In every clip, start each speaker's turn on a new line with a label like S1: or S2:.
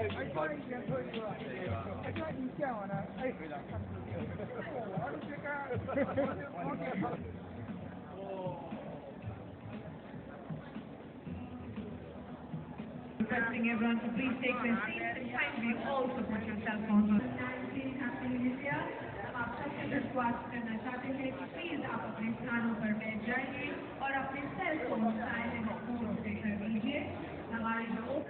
S1: Requesting everyone to please take their seats and kindly also put your cell phones on. Happy New Year. हम आप सबसे दरख्वास्त करना चाहते हैं कि प्लीज आप अपने स्थानों पर बैठ जाइए और अपने सेल फोन साइलेंट मोड पे कर दीजिए। हमारे जो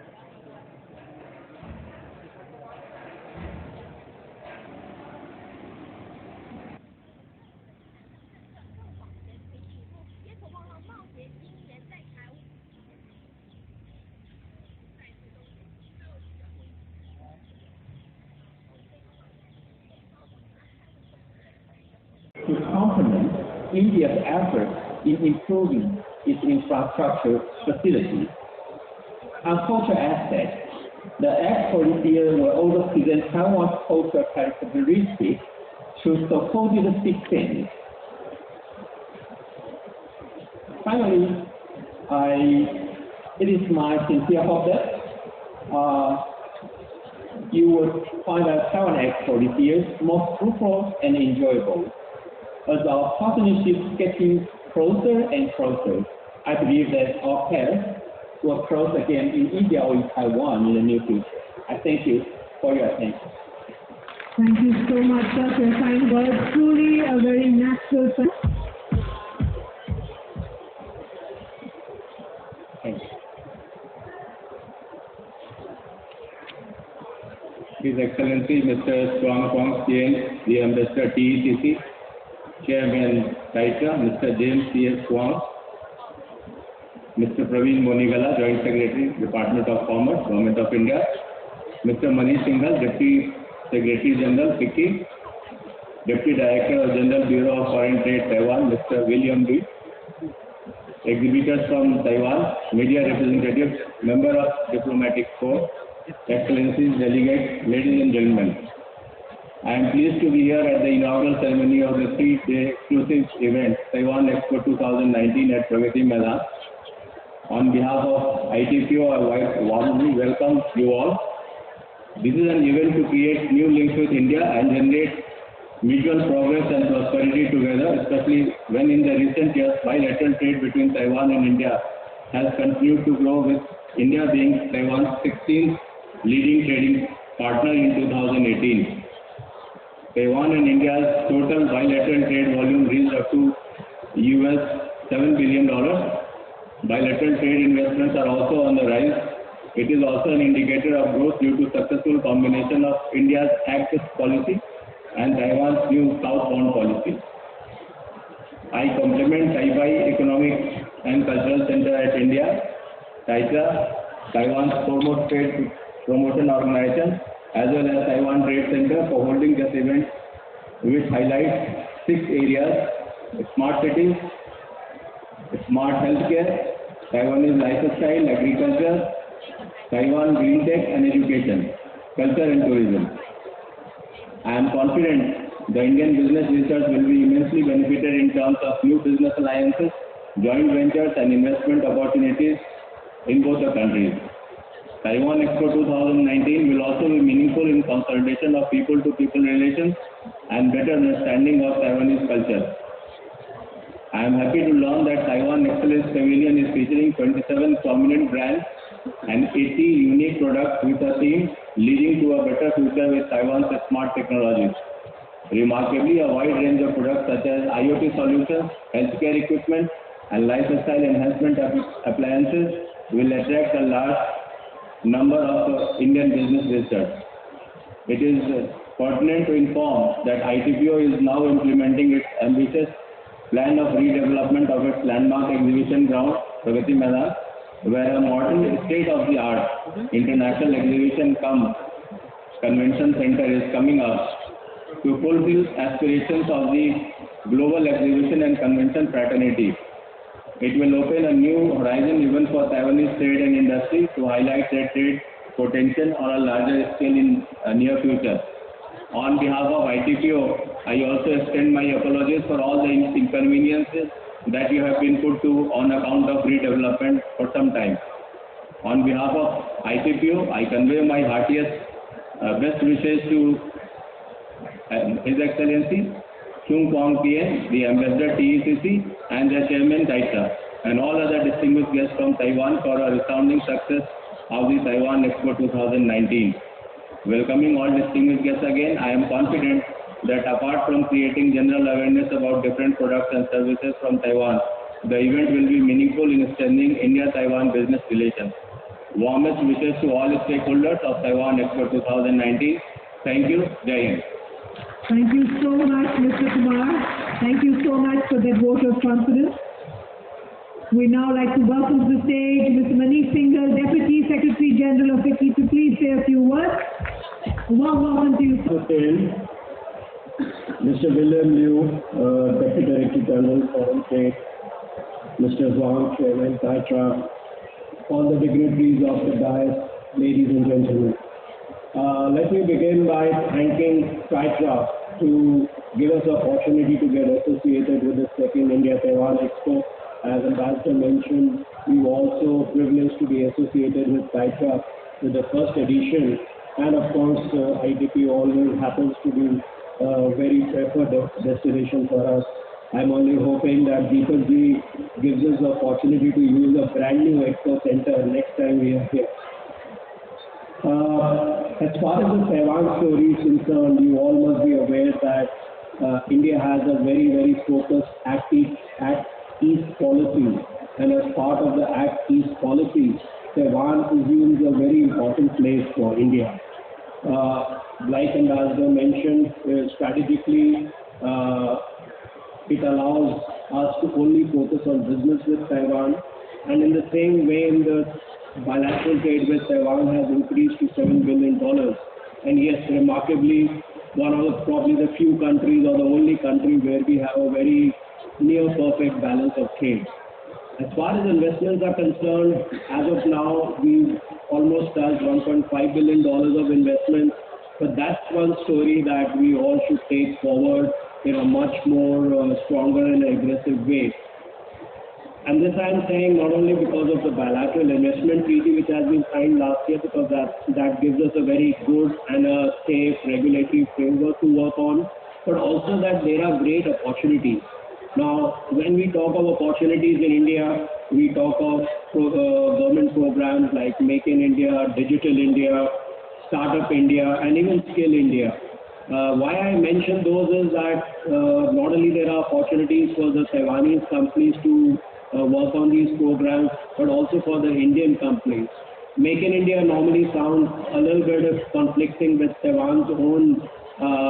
S2: to complement India's efforts in improving its infrastructure facilities. On cultural aspects, the Expo this year will also present Taiwan's cultural characteristics through supported 16. Finally, it is my sincere hope that you will find that Taiwan Expo this year more fruitful and enjoyable. As our partnership is getting closer and closer, I believe that our paths will cross again in India or in Taiwan in the near future. I thank you for your attention.
S1: Thank you so much, sir, for your kind words. Truly a very natural.
S2: Thank you. His Excellency Mr. Chuang Kwang Chien, the Ambassador TECC, Chairman Taita, Mr. James C.S. Kwang, Mr. Praveen Monigala, Joint Secretary, Department of Commerce, Government of India, Mr. Manish Singhal, Deputy Secretary General, FICCI, Deputy Director of General Bureau of Foreign Trade, Taiwan, Mr. William Lee, exhibitors from Taiwan, media representatives, member of Diplomatic Corps, Excellencies, delegates, ladies and gentlemen. I am pleased to be here at the inaugural ceremony of the 3-day exclusive event, Taiwan Expo 2019 at Pragati Maidan. On behalf of ITPO, I warmly welcome you all. This is an event to create new links with India and generate mutual progress and prosperity together, especially when in the recent years bilateral trade between Taiwan and India has continued to grow, with India being Taiwan's 16th leading trading partner in 2018. Taiwan and India's total bilateral trade volume reached up to $7 billion. Bilateral trade investments are also on the rise. It is also an indicator of growth due to successful combination of India's Act East policy and Taiwan's new southbound policy. I compliment Taipei Economic and Cultural Center at India, TAICA, Taiwan's foremost trade promotion organization, as well as Taiwan Trade Center for holding this event, which highlights 6 areas: smart cities, smart healthcare, Taiwanese lifestyle, agriculture, Taiwan green tech and education, culture and tourism. I am confident the Indian business visitors will be immensely benefited in terms of new business alliances, joint ventures and investment opportunities in both the countries. Taiwan Expo 2019 will also be meaningful in consolidation of people-to-people relations and better understanding of Taiwanese culture. I am happy to learn that Taiwan Excellence Pavilion is featuring 27 prominent brands and 80 unique products with a theme leading to a better future with Taiwan's smart technologies. Remarkably, a wide range of products such as IoT solutions, healthcare equipment, and lifestyle enhancement appliances will attract a large number of Indian business visitors. It is pertinent to inform that ITPO is now implementing its ambitious plan of redevelopment of its landmark exhibition ground, Pragati Maidan, where a modern state-of-the-art international exhibition convention center is coming up to fulfill aspirations of the global exhibition and convention fraternity. It will open a new horizon even for Taiwanese trade and industry to highlight their trade potential on a larger scale in near future. On behalf of ITPO, I also extend my apologies for all the inconveniences that you have been put to on account of redevelopment for some time. On behalf of ITPO, I convey my heartiest best wishes to His Excellency Chung Kwang PN, the Ambassador TECC, and the Chairman Taita, and all other distinguished guests from Taiwan for a resounding success of the Taiwan Expo 2019. Welcoming all distinguished guests again, I am confident that apart from creating general awareness about different products and services from Taiwan, the event will be meaningful in strengthening India-Taiwan business relations. Warmest wishes to all stakeholders of Taiwan Expo 2019. Thank you. Jai Hind.
S1: Thank you so much, Mr. Kumar. Thank you so much for that vote of confidence. We now like to welcome to the stage Mr. Manish Singhal, Deputy Secretary General of FICCI, to please say a few words. A warm welcome to you.
S3: Mr. William Liu, Deputy Director General, Foreign Trade, Mr. Zhuang, Chairman, Taitra, all the dignitaries of the dais, ladies and gentlemen. Let me begin by thanking Taitra to give us the opportunity to get associated with the second India-Taiwan Expo. As Ambassador mentioned, we were also privileged to be associated with Taitra with the first edition. And of course, ITPO always happens to be a very preferred destination for us. I'm only hoping that Deepakji gives us the opportunity to use a brand new Expo Center next time we are here. As far as the Taiwan story is concerned, you all must be aware that India has a very, very focused Act East policy. And as part of the Act East policy, Taiwan assumes a very important place for India. Like Ambassador mentioned, strategically, it allows us to only focus on business with Taiwan, and in the same vein, the bilateral trade with Taiwan has increased to $7 billion. And yes, remarkably, one of probably the few countries or the only country where we have a very near perfect balance of trade. As far as investments are concerned, as of now, we've almost touched $1.5 billion of investments, but that's one story that we all should take forward in a much more stronger and aggressive way. And this I'm saying not only because of the bilateral investment treaty which has been signed last year, because that gives us a very good and a safe regulatory framework to work on, but also that there are great opportunities. Now, when we talk of opportunities in India, we talk of government programs like Make in India, Digital India, Startup India, and even Skill India. Why I mention those is that not only there are opportunities for the Taiwanese companies to work on these programs, but also for the Indian companies. Make in India normally sounds a little bit of conflicting with Taiwan's own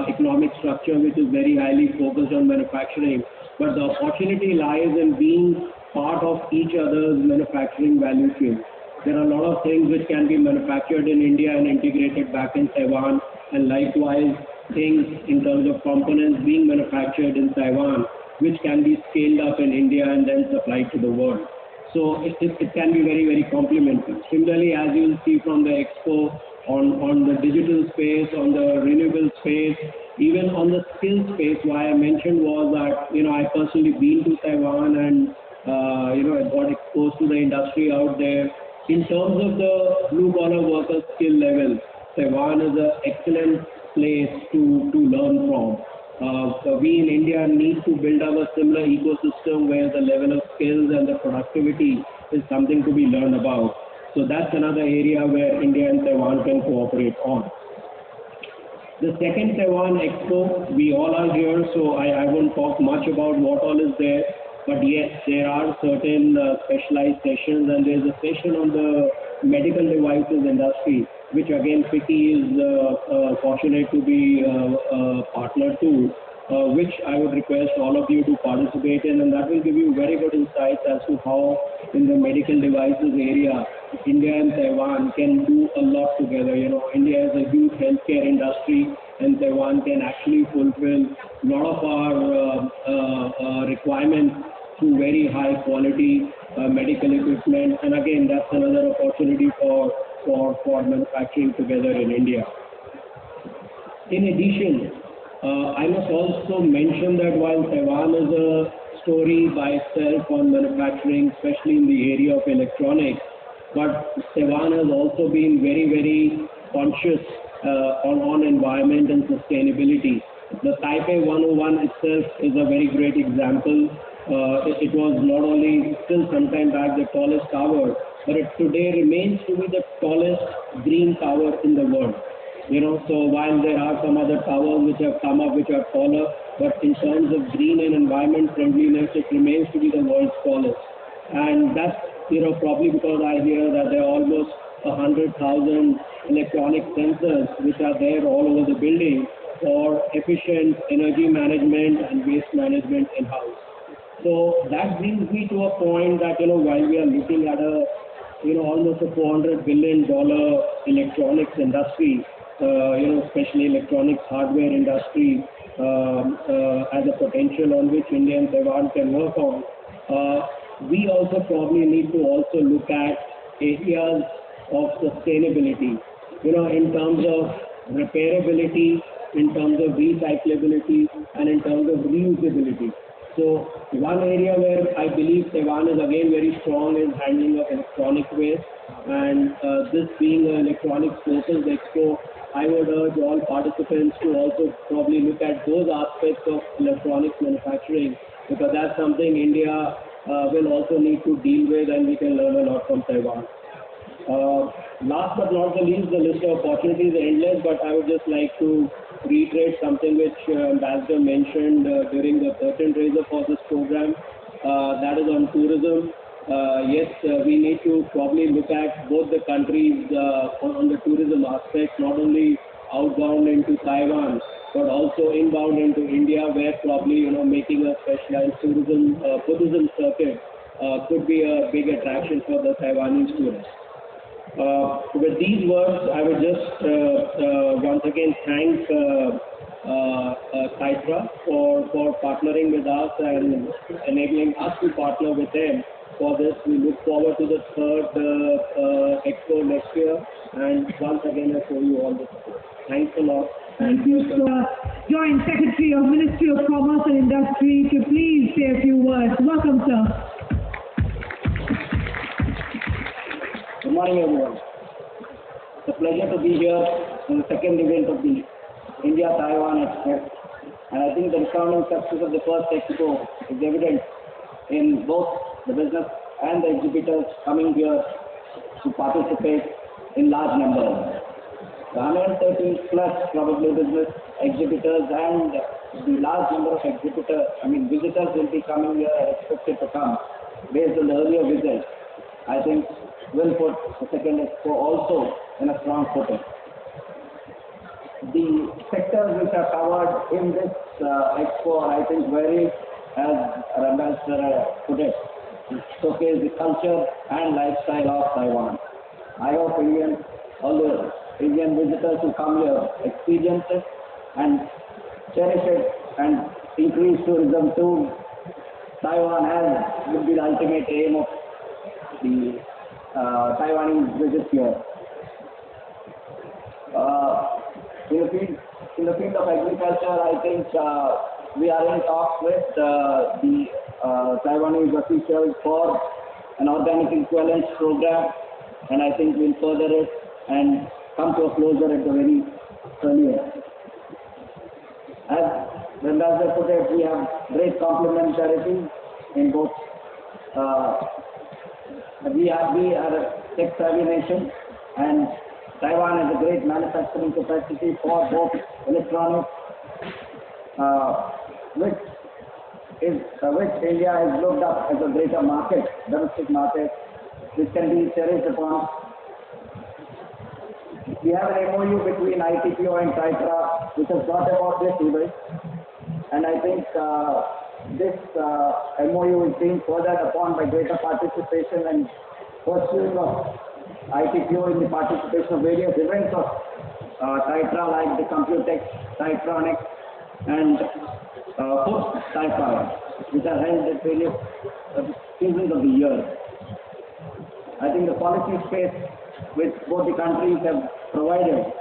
S3: economic structure, which is very highly focused on manufacturing. But the opportunity lies in being part of each other's manufacturing value chain. There are a lot of things which can be manufactured in India and integrated back in Taiwan, and likewise things in terms of components being manufactured in Taiwan, which can be scaled up in India and then supplied to the world. So it can be very, very complementary. Similarly, as you will see from the Expo, on the digital space, on the renewable space, even on the skill space, why I mentioned was that, I personally been to Taiwan and, I got exposed to the industry out there. In terms of the blue-collar worker skill level, Taiwan is an excellent place to learn from. We in India need to build up a similar ecosystem where the level of skills and the productivity is something to be learned about. So that's another area where India and Taiwan can cooperate on. The second Taiwan Expo, we all are here, so I won't talk much about what all is there. But yes, there are certain specialized sessions, and there's a session on the medical devices industry, which again FICCI is fortunate to be a partner to, which I would request all of you to participate in, and that will give you very good insights as to how in the medical devices area, India and Taiwan can do a lot together. India is a huge healthcare industry, and Taiwan can actually fulfill a lot of our requirements through very high quality medical equipment. And again, that's another opportunity for manufacturing together in India. In addition, I must also mention that while Taiwan is a story by itself on manufacturing, especially in the area of electronics, but Taiwan has also been very, very conscious on environment and sustainability. The Taipei 101 itself is a very great example. It was not only still some time back the tallest tower, but it today remains to be the tallest green tower in the world. So while there are some other towers which have come up which are taller, but in terms of green and environment friendliness, it remains to be the world's tallest. And that's, probably because I hear that there are almost 100,000 electronic sensors which are there all over the building for efficient energy management and waste management in-house. So that brings me to a point that, while we are looking at almost a $400 billion electronics industry, especially electronics hardware industry, as a potential on which India and Taiwan can work on, we also probably need to also look at areas of sustainability, in terms of repairability, in terms of recyclability, and in terms of reusability. So one area where I believe Taiwan is again very strong is handling of electronic waste, and this being an electronics focused expo, I would urge all participants to also probably look at those aspects of electronics manufacturing, because that's something India will also need to deal with, and we can learn a lot from Taiwan. Last but not the least, the list of opportunities is endless, but I would just like to reiterate something which Ambassador mentioned during the curtain raiser for this program, that is on tourism. Yes, we need to probably look at both the countries on the tourism aspect, not only outbound into Taiwan, but also inbound into India, where probably, making a specialized tourism circuit could be a big attraction for the Taiwanese tourists. With these words, I would just once again thank Taitra for partnering with us and enabling us to partner with them for this. We look forward to the third expo next year, and once again I show you all the support. Thanks a lot.
S1: Thank you, sir. Joint Secretary of Ministry of Commerce and Industry to please say a few words. Welcome, sir.
S4: Good morning, everyone. It's a pleasure to be here in the second event of the India-Taiwan Expo. And I think the resounding success of the first expo is evident in both the business and the exhibitors coming here to participate in large numbers. The 130 plus probably business exhibitors and the large number of visitors will be coming here and expected to come based on the earlier visits. I think will put the second expo also in a strong footing. The sectors which are covered in this expo, I think, vary, as Ambassador put it, to showcase the culture and lifestyle of Taiwan. I hope all the Indian visitors who come here experience it and cherish it and increase tourism to Taiwan, as would be the ultimate aim of the Taiwanese visit here. In the field of agriculture, I think we are in talks with the Taiwanese officials for an organic equivalence program, and I think we'll further it and come to a closure at the very earliest. As the Ambassador put it, we have great complementarity in both. We are a tech-savvy nation, and Taiwan has a great manufacturing capacity for both electronics, which India has looked up as a greater market, domestic market, which can be cherished upon. We have an MOU between ITPO and Taitra, which has brought about this event, and I think this MOU is being furthered upon by greater participation and pursuing of ITPO in the participation of various events of Taitra, like the Computex, Taitronics, and Food Taitra, which are held at various seasons of the year. I think the policy space which both the countries have provided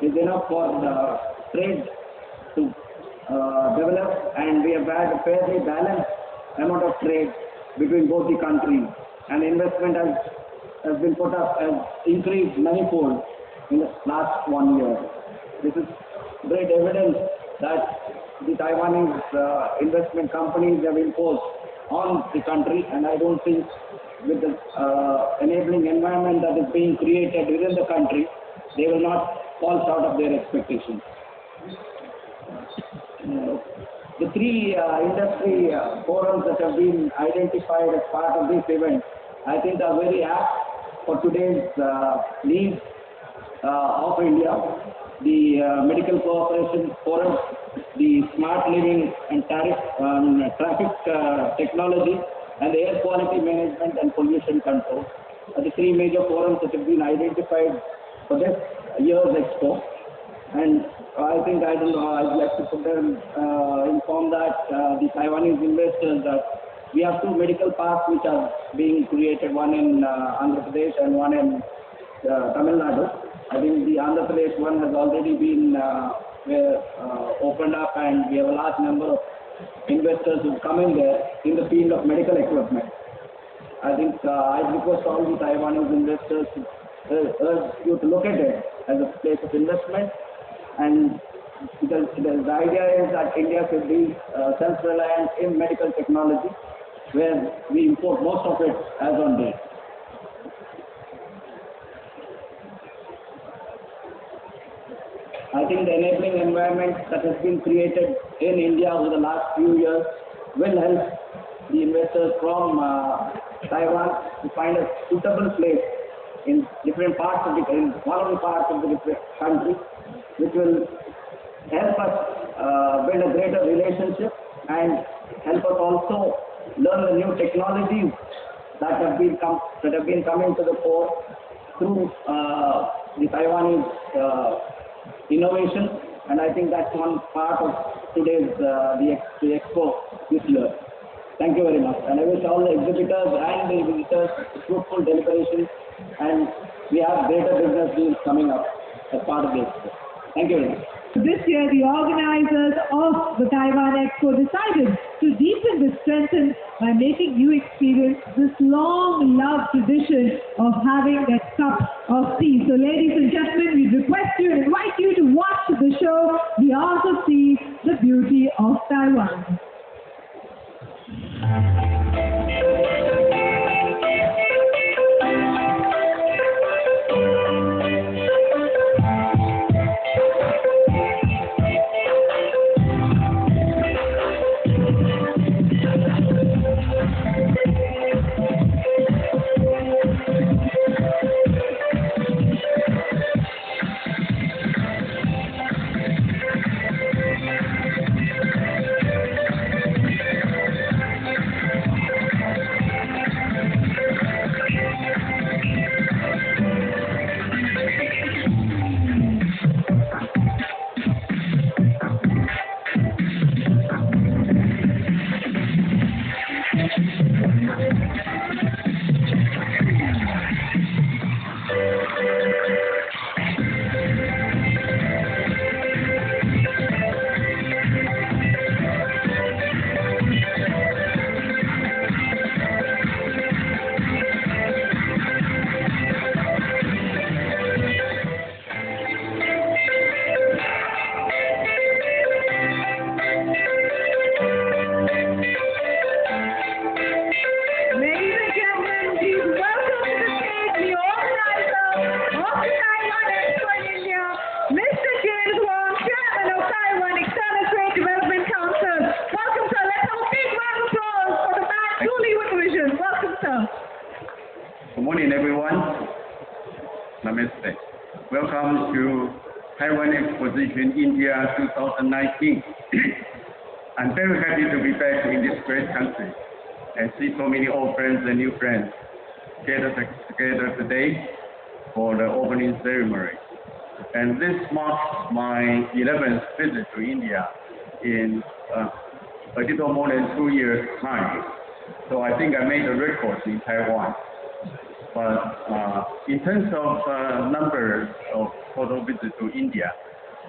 S4: is enough for trade to develop, and we have had a fairly balanced amount of trade between both the countries, and investment has has been put up has increased manifold in the last 1 year. This is great evidence that the Taiwanese investment companies have imposed on the country, and I don't think with the enabling environment that is being created within the country, they will not fall short of their expectations. The three industry forums that have been identified as part of this event, I think are very apt for today's needs of India. The Medical Cooperation Forum, the Smart Living and Traffic Technology, and the Air Quality Management and Pollution Control are the three major forums that have been identified for this year's expo. And I think, I don't know, I'd like to put them, inform that the Taiwanese investors that we have two medical parks which are being created, one in Andhra Pradesh and one in Tamil Nadu. I think the Andhra Pradesh one has already been opened up, and we have a large number of investors who come in there in the field of medical equipment. I think I request all the Taiwanese investors to urge you to look at it as a place of investment, and because the idea is that India should be self-reliant in medical technology, where we import most of it as on date. I think the enabling environment that has been created in India over the last few years will help the investors from Taiwan to find a suitable place in different parts of in one of the parts of the different country, which will help us build a greater relationship and help us also learn the new technologies that have been coming to the fore through the Taiwanese innovation, and I think that's one part of today's the expo this year. Thank you very much, and I wish all the exhibitors and the visitors fruitful deliberations, and we have greater business deals coming up as part of the expo. Thank you very much.
S1: This year, the organizers of the Taiwan Expo decided to deepen the strengthen by making you experience this long-loved tradition of having that cup of tea. So, ladies and gentlemen, we request you and invite you to watch the show, The Art of Tea, The Beauty of Taiwan.
S5: Good morning, everyone. Namaste. Welcome to Taiwan Expo India 2019. I'm very happy to be back in this great country and see so many old friends and new friends together today for the opening ceremony. And this marks my 11th visit to India in a little more than 2 years' time. So I think I made a record in Taiwan. But in terms of number of total visits to India,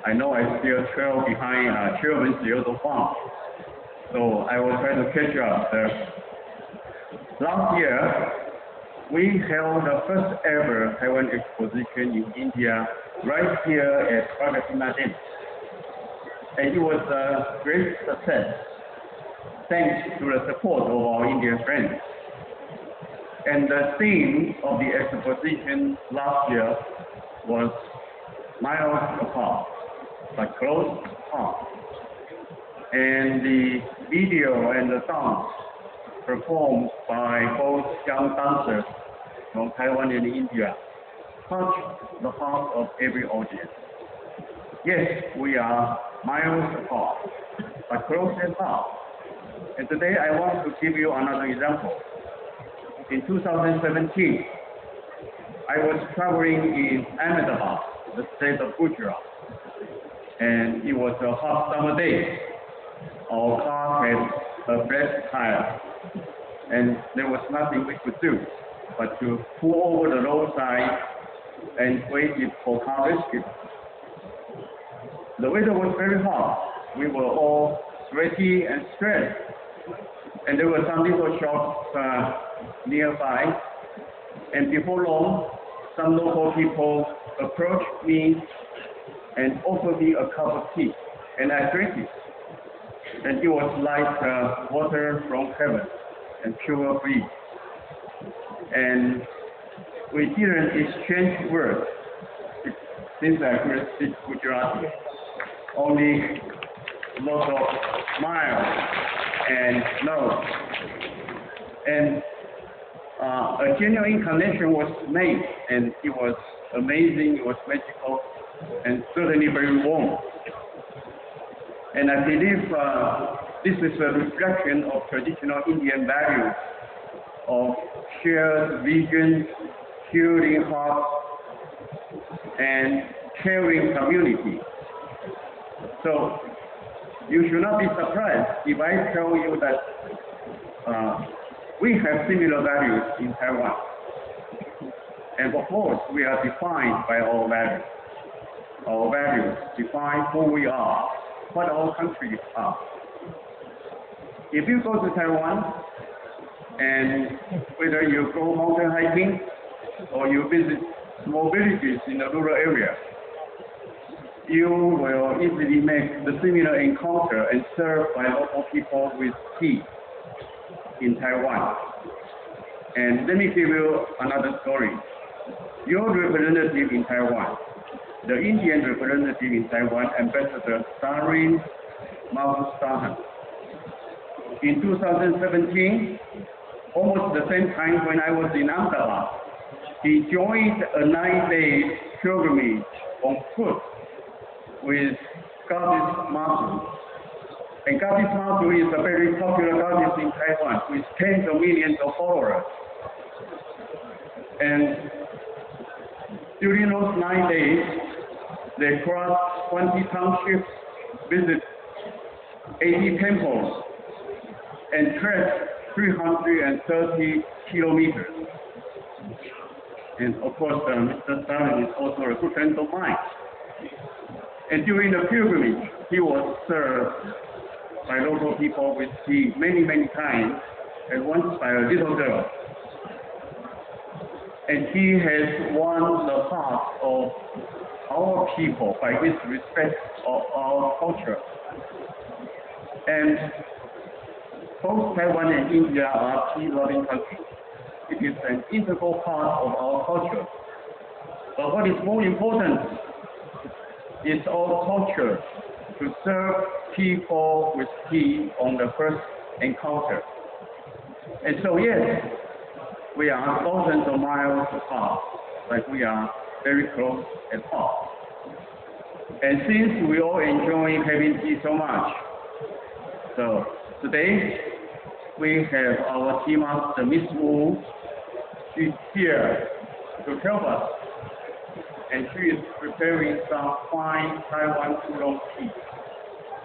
S5: I know I still trail behind Chairman Xie Huang. So I will try to catch up. Last year, we held the first ever Taiwan Exposition in India right here at Pragati Maidan. And it was a great success thanks to the support of our Indian friends. And the theme of the exposition last year was miles apart, but close apart. And the video and the song performed by both young dancers from Taiwan and India touched the heart of every audience. Yes, we are miles apart, but close at heart. And today I want to give you another example. In 2017, I was traveling in Ahmedabad, the state of Gujarat, and it was a hot summer day. Our car had a flat tire, and there was nothing we could do but to pull over the roadside and wait for car rescue. The weather was very hot. We were all sweaty and stressed, and there were some little shops nearby. And before long, some local people approached me and offered me a cup of tea, and I drank it. And it was like water from heaven and pure breeze. And we didn't exchange words since I could speak Gujarati. Only lots of smiles and nods. And a genuine connection was made, and it was amazing, it was magical, and certainly very warm. And I believe this is a reflection of traditional Indian values of shared vision, caring heart, and caring community. So you should not be surprised if I tell you that we have similar values in Taiwan. And of course, we are defined by our values. Our values define who we are, what our countries are. If you go to Taiwan, and whether you go mountain hiking or you visit small villages in the rural area, you will easily make the similar encounter and served by local people with tea in Taiwan. And let me give you another story. Your representative in Taiwan, the Indian representative in Taiwan, Ambassador Sarin Mahustahan, in 2017, almost the same time when I was in Ahmedabad, he joined a 9-day pilgrimage on foot with Goddess Matu. And Goddess Matu is a very popular goddess in Taiwan with tens of millions of followers. And during those 9 days, they crossed 20 townships, visited 80 temples, and trekked 330 kilometers. And of course, Mr. Stalin is also a good friend of mine. And during the pilgrimage, he was served by local people with tea many, many times, and once by a little girl. And he has won the heart of our people by his respect of our culture. And both Taiwan and India are tea-loving countries. It is an integral part of our culture. But what is more important is our culture to serve people with tea on the first encounter. And so yes, we are thousands of miles apart, but we are very close at heart. And since we all enjoy having tea so much, so today we have our tea master, Miss Wu. She's here to help us, and she is preparing some fine Taiwan oolong tea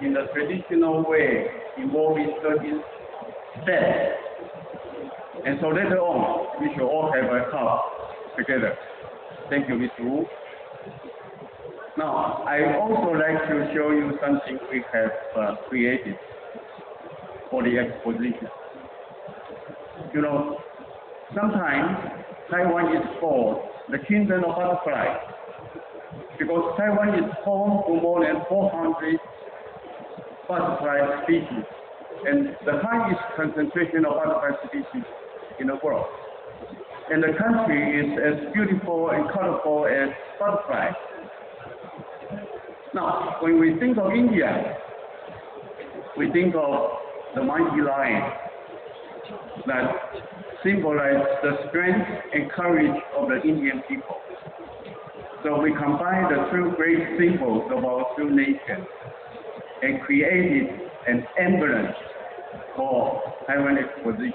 S5: in the traditional way, involving certain steps. And so later on, we shall all have a cup together. Thank you, Miss Wu. Now, I also like to show you something we have created for the exposition. You know, Sometimes Taiwan is called the kingdom of butterflies because Taiwan is home to more than 400 butterfly species and the highest concentration of butterfly species in the world. And the country is as beautiful and colorful as butterflies. Now, when we think of India, we think of the mighty lion that symbolizes the strength and courage of the Indian people. So we combine the two great symbols of our two nations and created an emblem for Taiwan Exposition.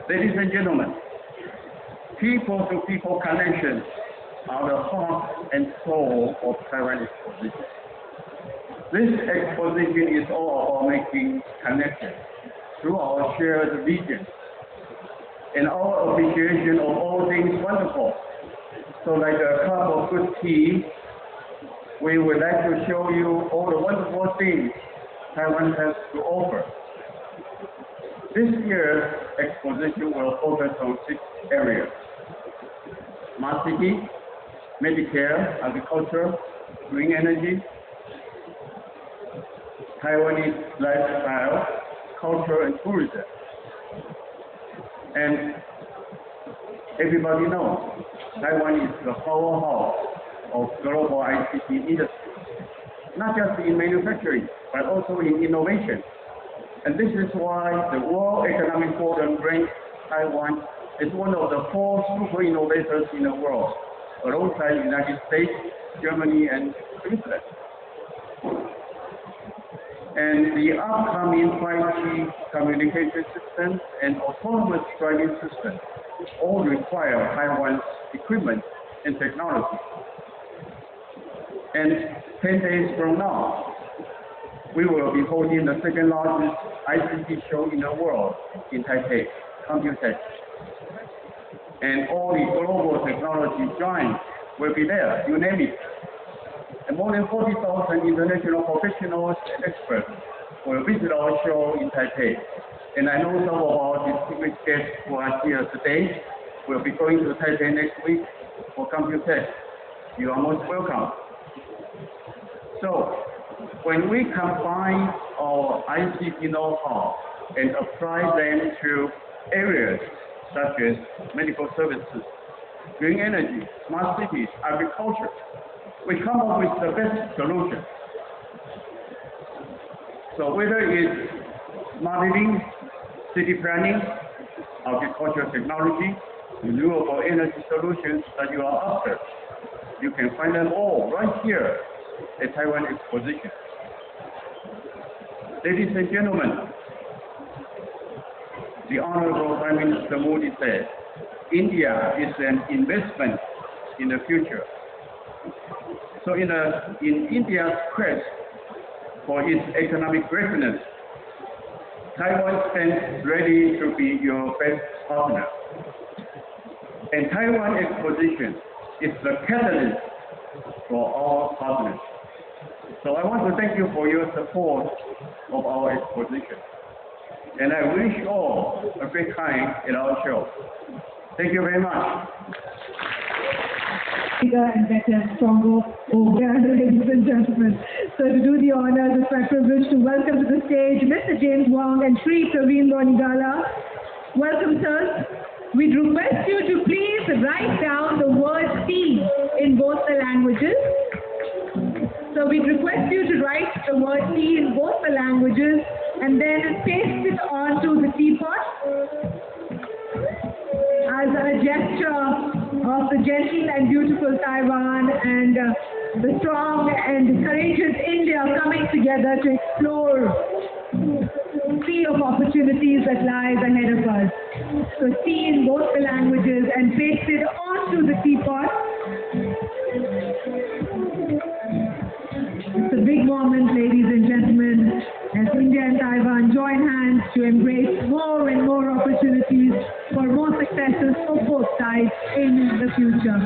S5: Ladies and gentlemen, people-to-people connections are the heart and soul of Taiwan Exposition. This exposition is all about making connections through our shared vision and our appreciation of all things wonderful. So like a cup of good tea, we would like to show you all the wonderful things Taiwan has to offer. This year's exposition will focus on 6 areas: smart city, Medicare, agriculture, green energy, Taiwanese lifestyle, culture and tourism. And everybody knows Taiwan is the powerhouse of global ICT industry, not just in manufacturing, but also in innovation. And this is why the World Economic Forum ranks Taiwan as one of the 4 super innovators in the world, alongside the United States, Germany, and Switzerland. And the upcoming 5G communication system and autonomous driving system all require Taiwan's equipment and technology. And 10 days from now, we will be holding the 2nd largest ICT show in the world in Taipei, Computex. And all the global technology giants will be there, you name it. And more than 40,000 international professionals and experts will visit our show in Taipei. And I know some of our distinguished guests who are here today will be going to Taipei next week for Computex. You are most welcome. So, when we combine our ICT know-how and apply them to areas such as medical services, green energy, smart cities, agriculture, we come up with the best solution. So whether it's smart living, city planning, agricultural technology, renewable energy solutions that you are after, you can find them all right here at Taiwan Exposition. Ladies and gentlemen, the Honorable Prime Minister Modi said, India is an investment in the future. So in India's quest for its economic greatness, Taiwan stands ready to be your best partner. And Taiwan Exposition is the catalyst for our partners. So I want to thank you for your support of our exposition. And I wish you all a great time at our show. Thank you very much.
S1: Bigger and better, stronger, ladies and gentlemen. So to do the honors, it's my privilege to welcome to the stage Mr. James Wong and Sri Praveen Lonigala. Welcome, sirs. We'd request you to please write down the word tea in both the languages. So we'd request you to write the word tea in both the languages and then paste it onto the teapot as a gesture of the gentle and beautiful Taiwan and the strong and courageous India coming together to explore the sea of opportunities that lies ahead of us. So tea in both the languages and paste it onto the teapot. It's a big moment, ladies and gentlemen, as India and Taiwan join hands to embrace more and more opportunities for more successes for both sides in the future.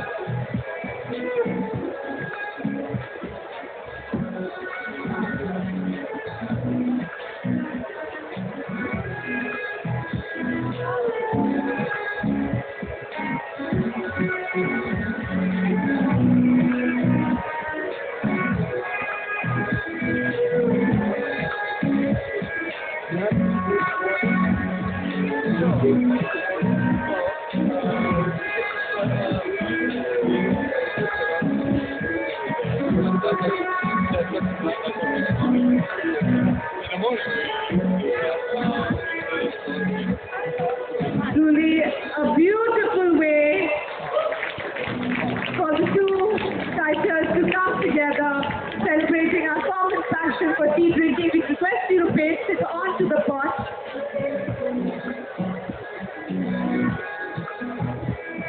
S1: tea drinking, we request you to place it onto the pot.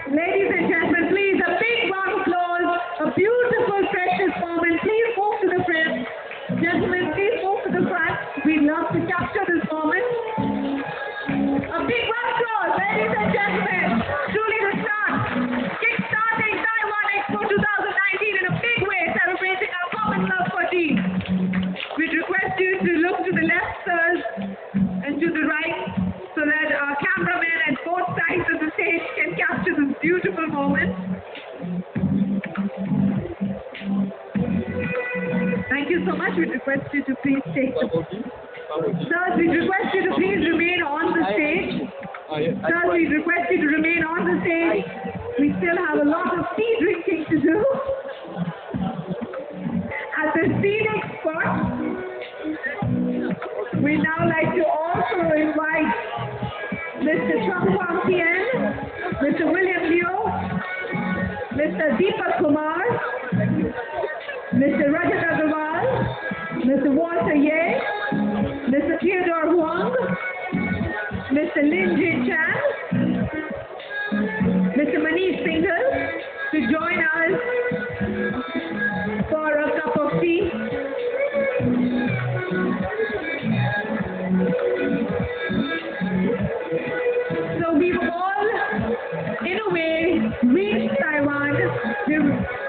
S1: Ladies and gentlemen, please, a big round of applause, a beautiful, precious moment. Please move to the front. Gentlemen, please move to the front. We'd love to capture this moment. A big round of applause, ladies and gentlemen. Truly the start. Kick-starting Taiwan Expo 2019 in a big way, celebrating our common love for tea. We'd request you to look to the left, sirs, and to the right, so that our cameramen at both sides of the stage can capture this beautiful moment. Thank you so much. We request you to please take the... Sirs, we request you to please remain on the stage. Sirs, we request you to remain on the stage. We still have a lot of tea drinking to do. At the scenic spot, we'd now like to also invite Mr. Changwang Tien, Mr. William Liu, Mr. Deepak Kumar, Mr. Rajat Agarwal, Mr. Walter Ye, Mr. Theodore Huang, Mr. Lin Jin Chan, Mr. Manish Singhal to join us for a cup of tea. So we've all, in a way, reached Taiwan.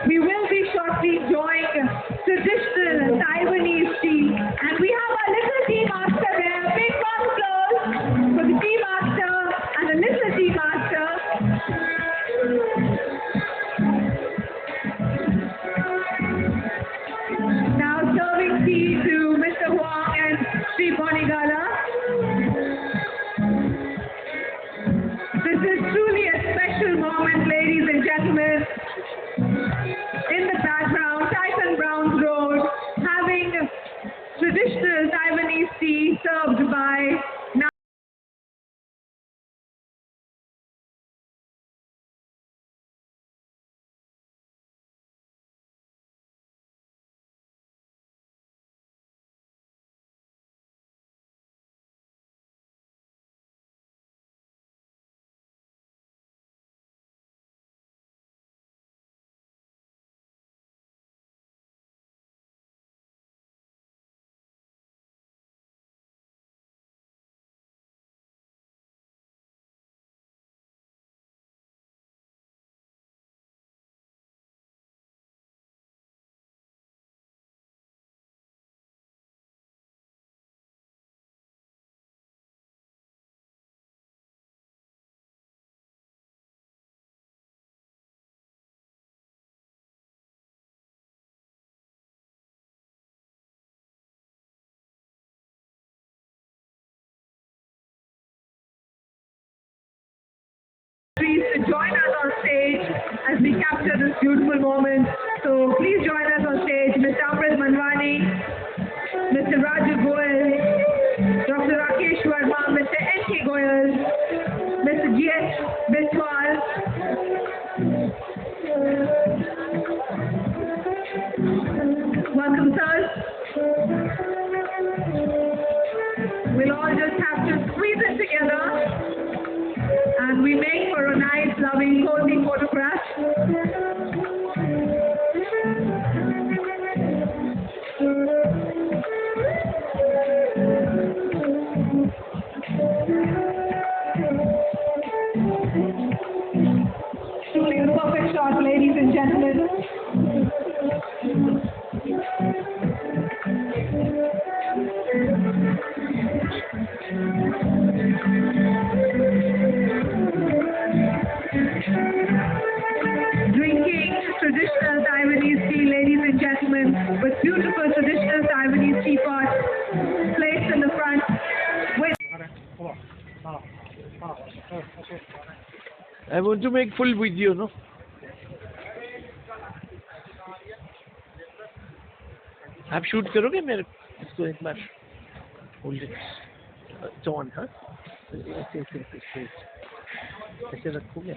S1: We will be shortly enjoying traditional Taiwanese tea, and we have our little tea master there. Big round of applause for the tea master and the little tea master. Now serving tea to Mr. Huang and Sri Bonigala. This is truly a special moment, ladies and gentlemen. In the background, Tyson Brown's Road, having traditional Taiwanese tea served by now. Please join us on stage as we capture this beautiful moment. So please join us on stage, Mr. Amrit Manwani, Mr. Raju Goyal, Dr. Rakesh Verma, Mr. N.K. Goyal, Mr. G.S. Biswal, welcome, sirs. We'll all just have to squeeze it together. And we make for a nice, loving, cozy photograph. Truly a perfect shot, ladies and gentlemen. Drinking traditional Taiwanese tea, ladies and gentlemen, with beautiful traditional Taiwanese teapot placed in the front.
S6: I want to make full video, no? आप shoot करोगे मेरे इसको एक बार hold it on हाँ ऐसे ऐसे ऐसे ऐसे रखोगे